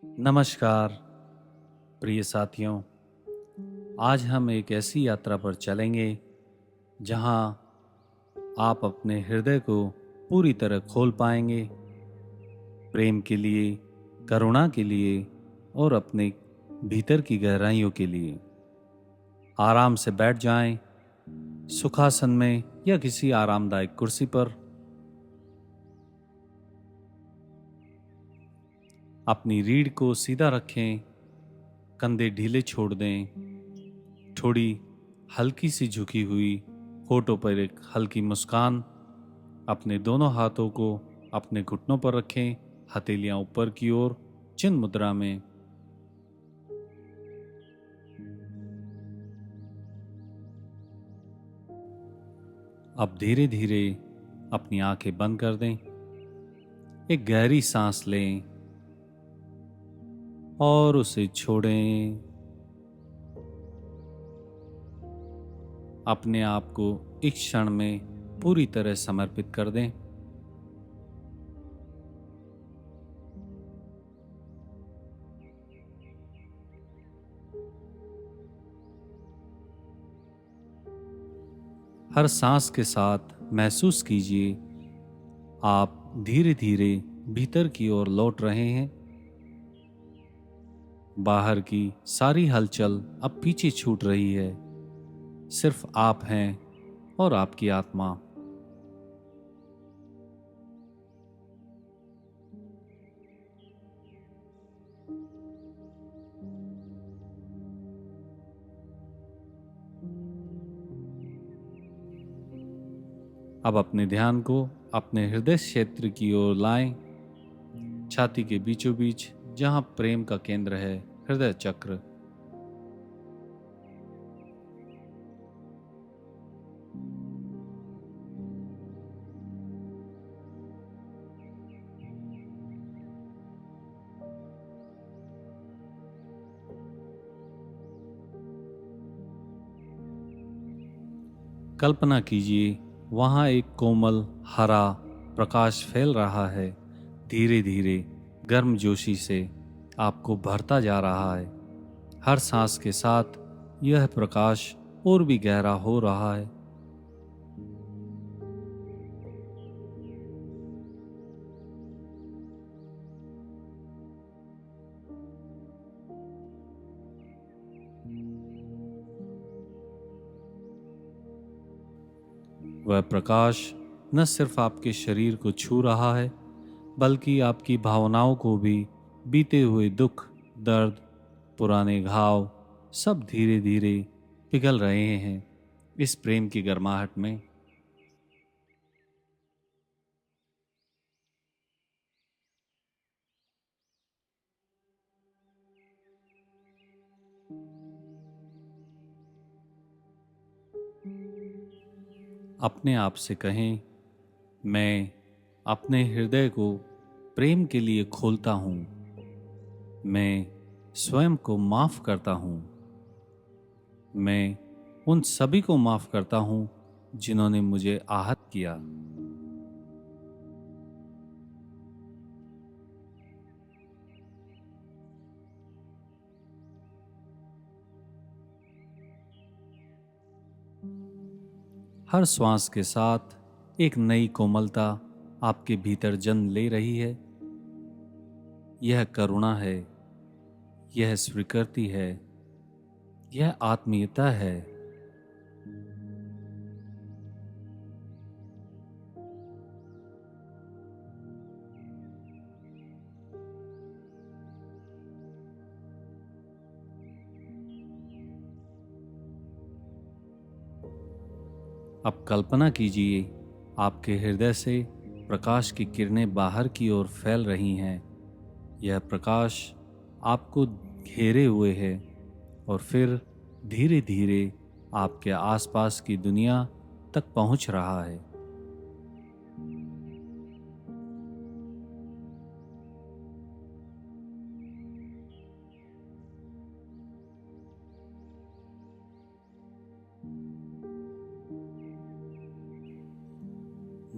नमस्कार प्रिय साथियों। आज हम एक ऐसी यात्रा पर चलेंगे जहां आप अपने हृदय को पूरी तरह खोल पाएंगे। प्रेम के लिए, करुणा के लिए और अपने भीतर की गहराइयों के लिए। आराम से बैठ जाएं, सुखासन में या किसी आरामदायक कुर्सी पर। अपनी रीढ़ को सीधा रखें, कंधे ढीले छोड़ दें, थोड़ी हल्की सी झुकी हुई, होठों पर एक हल्की मुस्कान। अपने दोनों हाथों को अपने घुटनों पर रखें, हथेलियां ऊपर की ओर, चिन्ह मुद्रा में। अब धीरे धीरे अपनी आंखें बंद कर दें, एक गहरी सांस लें और उसे छोड़ें। अपने आप को एक क्षण में पूरी तरह समर्पित कर दें। हर सांस के साथ महसूस कीजिए आप धीरे धीरे भीतर की ओर लौट रहे हैं। बाहर की सारी हलचल अब पीछे छूट रही है। सिर्फ आप हैं और आपकी आत्मा। अब अपने ध्यान को अपने हृदय क्षेत्र की ओर लाएं, छाती के बीचों बीच जहां प्रेम का केंद्र है, हृदय चक्र। कल्पना कीजिए वहां एक कोमल हरा प्रकाश फैल रहा है, धीरे धीरे गर्मजोशी से आपको भरता जा रहा है। हर सांस के साथ यह प्रकाश और भी गहरा हो रहा है। वह प्रकाश न सिर्फ आपके शरीर को छू रहा है, बल्कि आपकी भावनाओं को भी, बीते हुए दुख, दर्द, पुराने घाव, सब धीरे धीरे पिघल रहे हैं इस प्रेम की गर्माहट में। अपने आप से कहें, मैं अपने हृदय को प्रेम के लिए खोलता हूँ। मैं स्वयं को माफ करता हूँ। मैं उन सभी को माफ करता हूँ जिन्होंने मुझे आहत किया। हर श्वास के साथ एक नई कोमलता आपके भीतर जन्म ले रही है। यह करुणा है, यह स्वीकृति है, यह आत्मीयता है। अब कल्पना कीजिए आपके हृदय से प्रकाश की किरणें बाहर की ओर फैल रही हैं। यह प्रकाश आपको घेरे हुए है और फिर धीरे धीरे आपके आसपास की दुनिया तक पहुंच रहा है।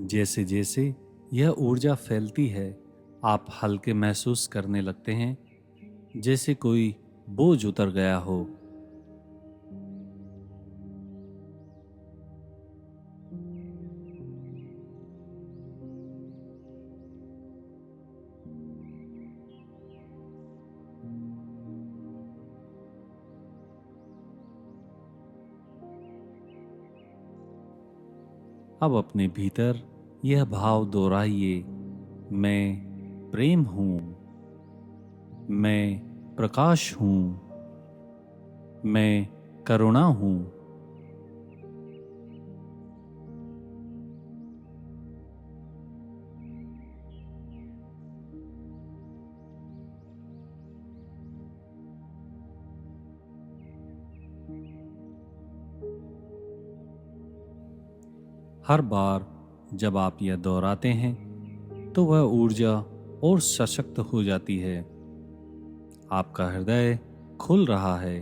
जैसे जैसे यह ऊर्जा फैलती है, आप हल्के महसूस करने लगते हैं, जैसे कोई बोझ उतर गया हो। अब अपने भीतर यह भाव दोहराइए, मैं प्रेम हूँ, मैं प्रकाश हूँ, मैं करुणा हूँ। हर बार जब आप यह दोहराते हैं तो वह ऊर्जा और सशक्त हो जाती है। आपका हृदय खुल रहा है,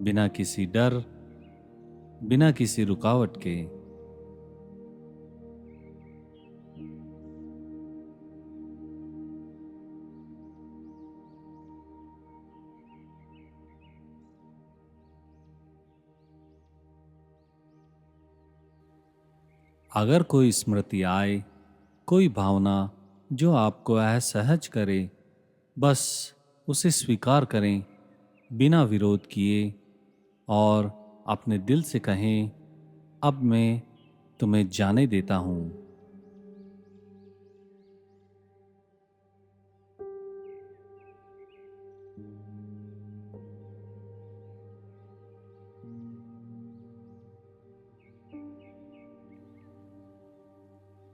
बिना किसी डर, बिना किसी रुकावट के। अगर कोई स्मृति आए, कोई भावना जो आपको असहज करे, बस उसे स्वीकार करें, बिना विरोध किए, और अपने दिल से कहें, अब मैं तुम्हें जाने देता हूँ।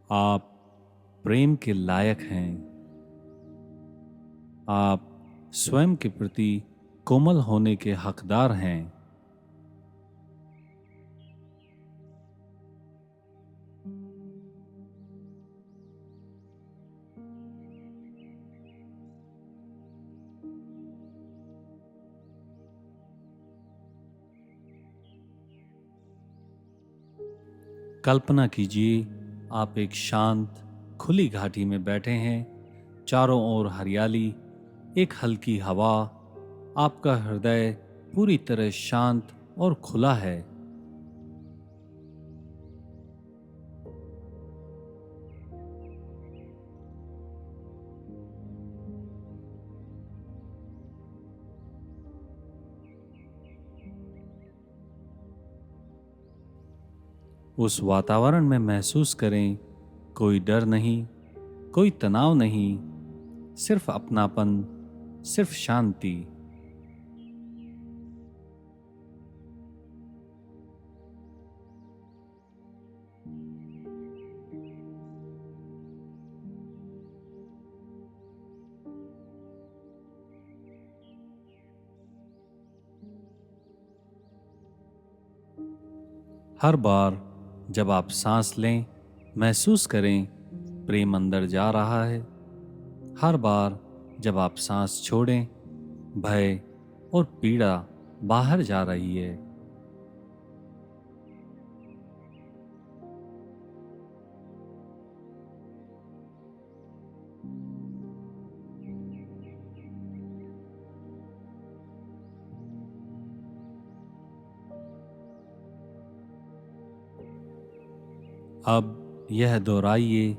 आप प्रेम के लायक हैं। आप स्वयं के प्रति कोमल होने के हकदार हैं। कल्पना कीजिए, आप एक शांत खुली घाटी में बैठे हैं, चारों ओर हरियाली, एक हल्की हवा, आपका हृदय पूरी तरह शांत और खुला है। उस वातावरण में महसूस करें, कोई डर नहीं, कोई तनाव नहीं, सिर्फ अपनापन, सिर्फ शांति। हर बार जब आप सांस लें, महसूस करें प्रेम अंदर जा रहा है। हर बार जब आप सांस छोड़ें, भय और पीड़ा बाहर जा रही है। अब यह दोहराइए,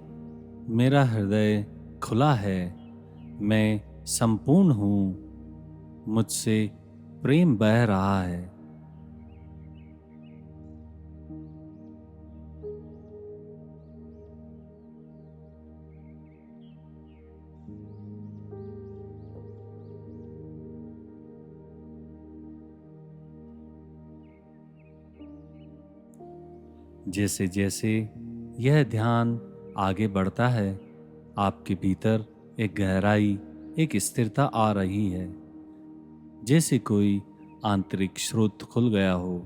मेरा हृदय खुला है, मैं संपूर्ण हूँ, मुझसे प्रेम बह रहा है। जैसे जैसे यह ध्यान आगे बढ़ता है, आपके भीतर एक गहराई, एक स्थिरता आ रही है, जैसे कोई आंतरिक स्रोत खुल गया हो।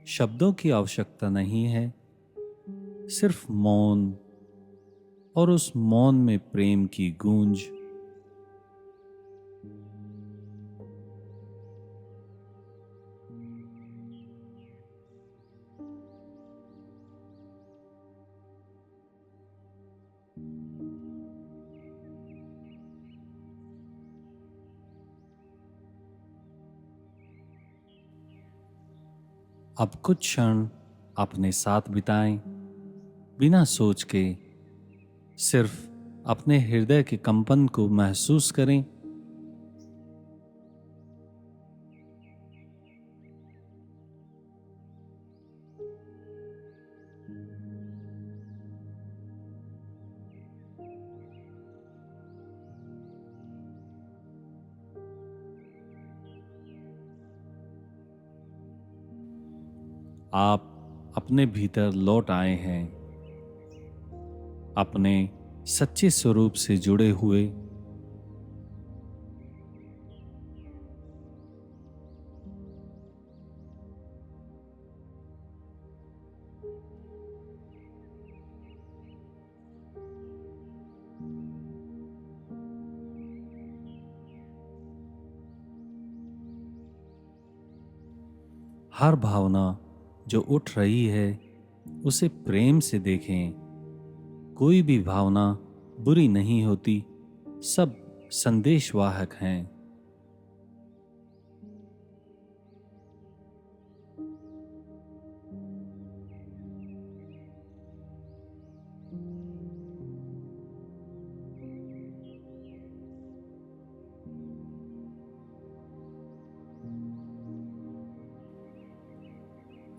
शब्दों की आवश्यकता नहीं है, सिर्फ मौन, और उस मौन में प्रेम की गूंज। अब कुछ क्षण अपने साथ बिताएं, बिना सोच के। सिर्फ अपने हृदय के कंपन को महसूस करें। आप अपने भीतर लौट आए हैं, अपने सच्चे स्वरूप से जुड़े हुए। हर भावना जो उठ रही है उसे प्रेम से देखें। कोई भी भावना बुरी नहीं होती, सब संदेशवाहक हैं।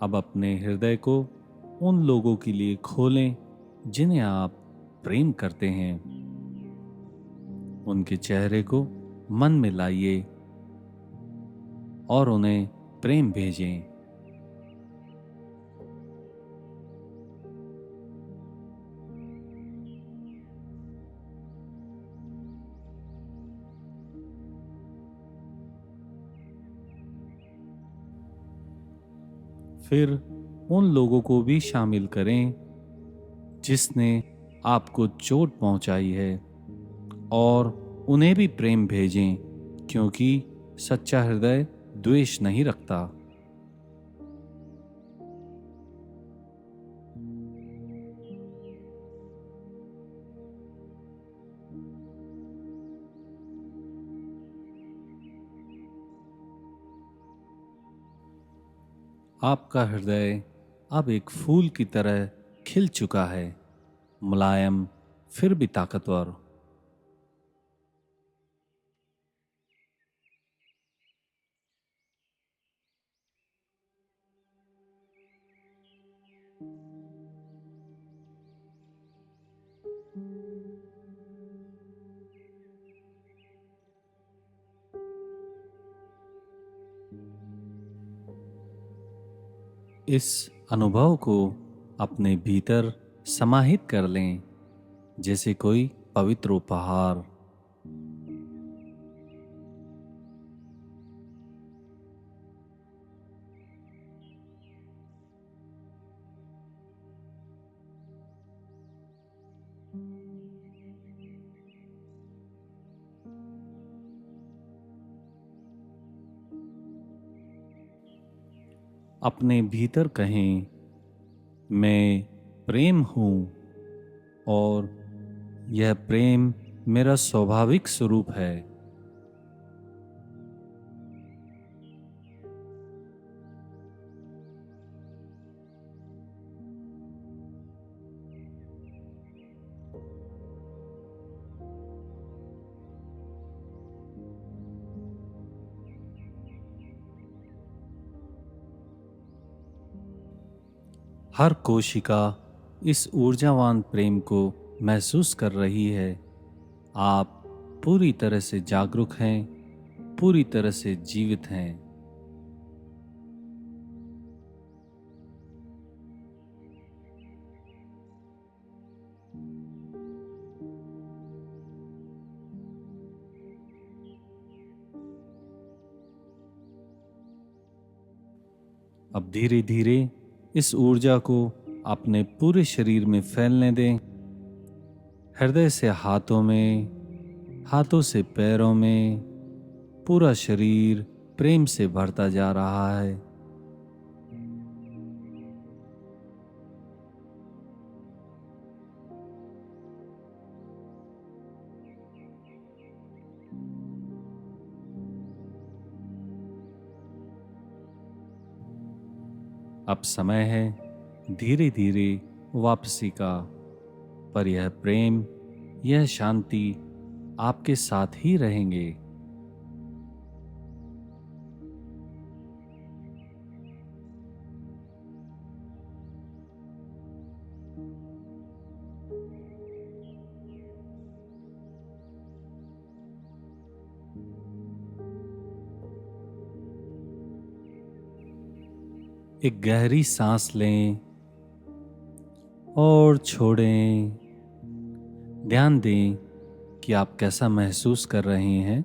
अब अपने हृदय को उन लोगों के लिए खोलें जिन्हें आप प्रेम करते हैं। उनके चेहरे को मन में लाइए और उन्हें प्रेम भेजें। फिर उन लोगों को भी शामिल करें जिसने आपको चोट पहुंचाई है, और उन्हें भी प्रेम भेजें, क्योंकि सच्चा हृदय द्वेष नहीं रखता। आपका हृदय अब एक फूल की तरह खिल चुका है, मुलायम फिर भी ताकतवर। इस अनुभव को अपने भीतर समाहित कर लें, जैसे कोई पवित्र उपहार। अपने भीतर कहें, मैं प्रेम हूँ और यह प्रेम मेरा स्वाभाविक स्वरूप है। हर कोशिका इस ऊर्जावान प्रेम को महसूस कर रही है। आप पूरी तरह से जागरूक हैं, पूरी तरह से जीवित हैं। अब धीरे धीरे इस ऊर्जा को अपने पूरे शरीर में फैलने दें। हृदय से हाथों में, हाथों से पैरों में, पूरा शरीर प्रेम से भरता जा रहा है। अब समय है धीरे धीरे वापसी का, पर यह प्रेम, यह शांति आपके साथ ही रहेंगे। एक गहरी सांस लें और छोड़ें। ध्यान दें कि आप कैसा महसूस कर रहे हैं।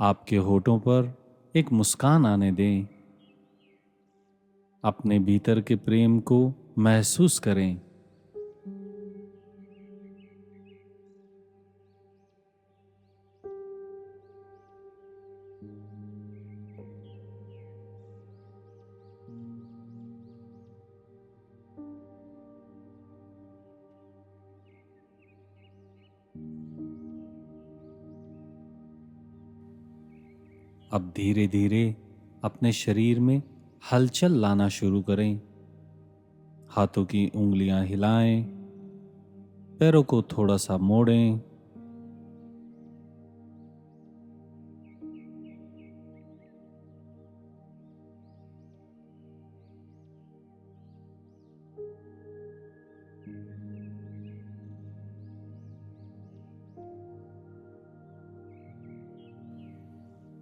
आपके होठों पर एक मुस्कान आने दें। अपने भीतर के प्रेम को महसूस करें। अब धीरे धीरे अपने शरीर में हलचल लाना शुरू करें। हाथों की उंगलियां हिलाएं, पैरों को थोड़ा सा मोड़ें।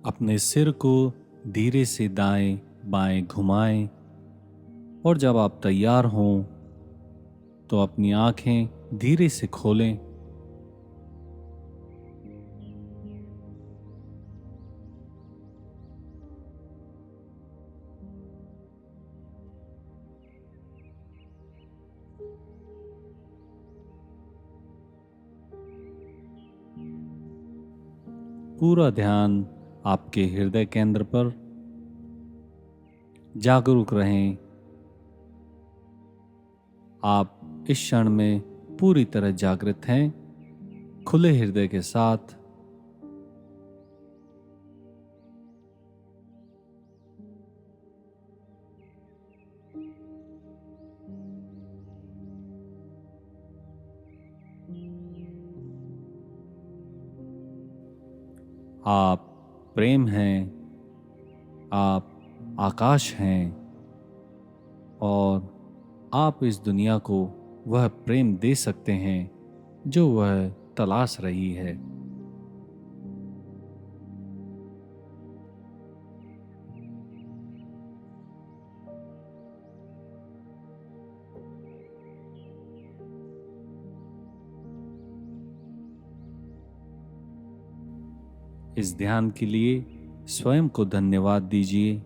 अपने सिर को धीरे से दाएं बाएं घुमाएं और जब आप तैयार हों तो अपनी आंखें धीरे से खोलें। पूरा ध्यान आपके हृदय केंद्र पर। जागरूक रहें। आप इस क्षण में पूरी तरह जागृत हैं, खुले हृदय के साथ। आप प्रेम हैं, आप आकाश हैं और आप इस दुनिया को वह प्रेम दे सकते हैं जो वह तलाश रही है। इस ध्यान के लिए स्वयं को धन्यवाद दीजिए।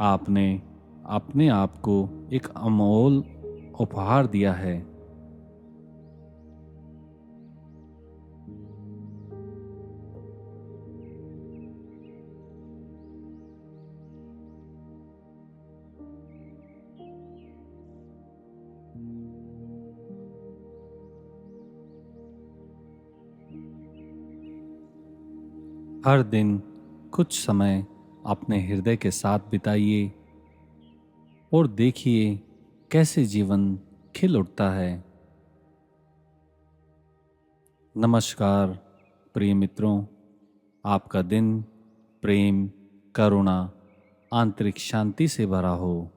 आपने अपने आप को एक अनमोल उपहार दिया है। हर दिन कुछ समय अपने हृदय के साथ बिताइए और देखिए कैसे जीवन खिल उठता है। नमस्कार प्रिय मित्रों, आपका दिन प्रेम, करुणा, आंतरिक शांति से भरा हो।